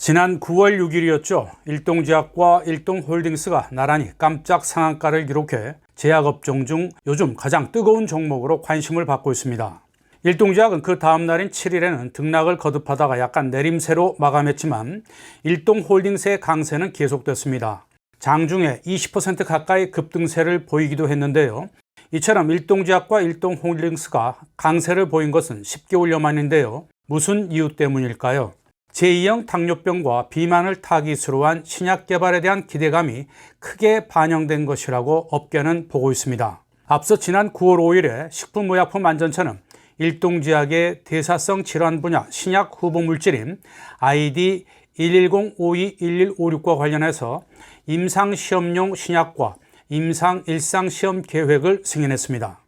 지난 9월 6일이었죠. 일동제약과 일동홀딩스가 나란히 깜짝 상한가를 기록해 제약업종 중 요즘 가장 뜨거운 종목으로 관심을 받고 있습니다. 일동제약은 그 다음 날인 7일에는 등락을 거듭하다가 약간 내림세로 마감했지만 일동홀딩스의 강세는 계속됐습니다. 장중에 20% 가까이 급등세를 보이기도 했는데요. 이처럼 일동제약과 일동홀딩스가 강세를 보인 것은 10개월여 만인데요. 무슨 이유 때문일까요? 제2형 당뇨병과 비만을 타깃으로 한 신약 개발에 대한 기대감이 크게 반영된 것이라고 업계는 보고 있습니다. 앞서 지난 9월 5일에 식품의약품안전처는 일동제약의 대사성 질환 분야 신약 후보 물질인 ID 110521156과 관련해서 임상시험용 신약과 임상 일상시험 계획을 승인했습니다.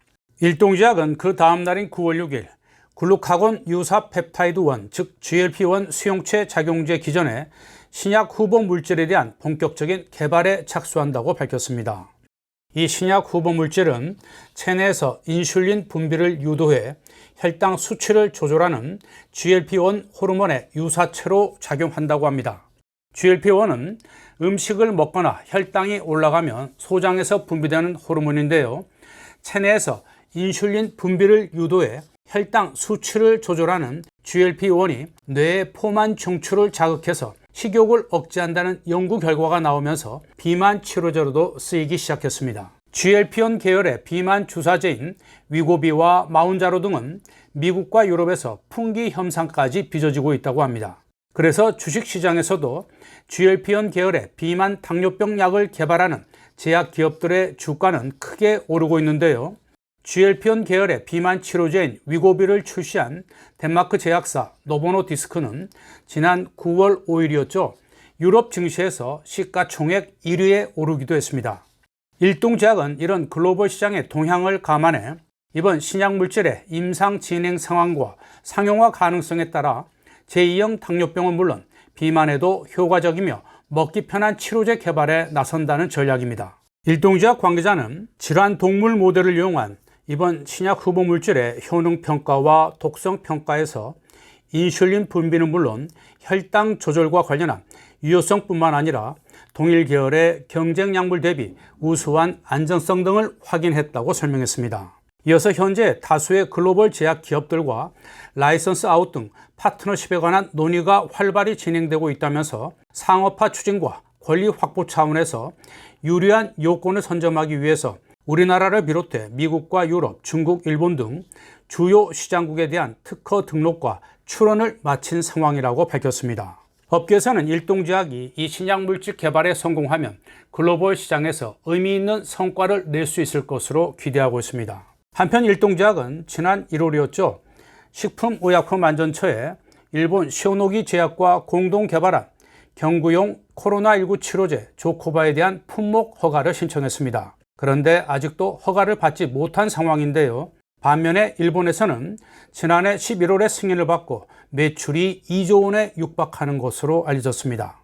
일동제약은 그 다음 날인 9월 6일 글루카곤 유사 펩타이드 1, 즉 GLP-1 수용체 작용제 기전에 신약 후보 물질에 대한 본격적인 개발에 착수한다고 밝혔습니다. 이 신약 후보 물질은 체내에서 인슐린 분비를 유도해 혈당 수치를 조절하는 GLP-1 호르몬의 유사체로 작용한다고 합니다. GLP-1은 음식을 먹거나 혈당이 올라가면 소장에서 분비되는 호르몬인데요. 체내에서 인슐린 분비를 유도해 혈당 수치를 조절하는 GLP-1이 뇌의 포만 중추를 자극해서 식욕을 억제한다는 연구 결과가 나오면서 비만 치료제로도 쓰이기 시작했습니다. GLP-1 계열의 비만 주사제인 위고비와 마운자로 등은 미국과 유럽에서 풍기 현상까지 빚어지고 있다고 합니다. 그래서 주식시장에서도 GLP-1 계열의 비만 당뇨병 약을 개발하는 제약 기업들의 주가는 크게 오르고 있는데요. GLP-1 계열의 비만 치료제인 위고비를 출시한 덴마크 제약사 노보노디스크는 지난 9월 5일이었죠. 유럽 증시에서 시가총액 1위에 오르기도 했습니다. 일동제약은 이런 글로벌 시장의 동향을 감안해 이번 신약 물질의 임상 진행 상황과 상용화 가능성에 따라 제2형 당뇨병은 물론 비만에도 효과적이며 먹기 편한 치료제 개발에 나선다는 전략입니다. 일동제약 관계자는 질환 동물 모델을 이용한 이번 신약 후보 물질의 효능 평가와 독성 평가에서 인슐린 분비는 물론 혈당 조절과 관련한 유효성뿐만 아니라 동일 계열의 경쟁 약물 대비 우수한 안전성 등을 확인했다고 설명했습니다. 이어서 현재 다수의 글로벌 제약 기업들과 라이선스 아웃 등 파트너십에 관한 논의가 활발히 진행되고 있다면서 상업화 추진과 권리 확보 차원에서 유리한 요건을 선점하기 위해서 우리나라를 비롯해 미국과 유럽, 중국, 일본 등 주요 시장국에 대한 특허 등록과 출원을 마친 상황이라고 밝혔습니다. 업계에서는 일동제약이 이 신약 물질 개발에 성공하면 글로벌 시장에서 의미 있는 성과를 낼 수 있을 것으로 기대하고 있습니다. 한편 일동제약은 지난 1월이었죠. 식품의약품안전처에 일본 시오노기 제약과 공동 개발한 경구용 코로나19 치료제 조코바에 대한 품목 허가를 신청했습니다. 그런데 아직도 허가를 받지 못한 상황인데요. 반면에 일본에서는 지난해 11월에 승인을 받고 매출이 2조 원에 육박하는 것으로 알려졌습니다.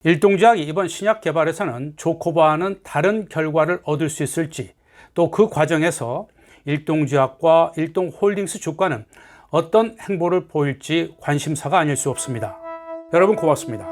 일동제약이 이번 신약 개발에서는 조코바와는 다른 결과를 얻을 수 있을지, 또 그 과정에서 일동제약과 일동홀딩스 주가는 어떤 행보를 보일지 관심사가 아닐 수 없습니다. 여러분 고맙습니다.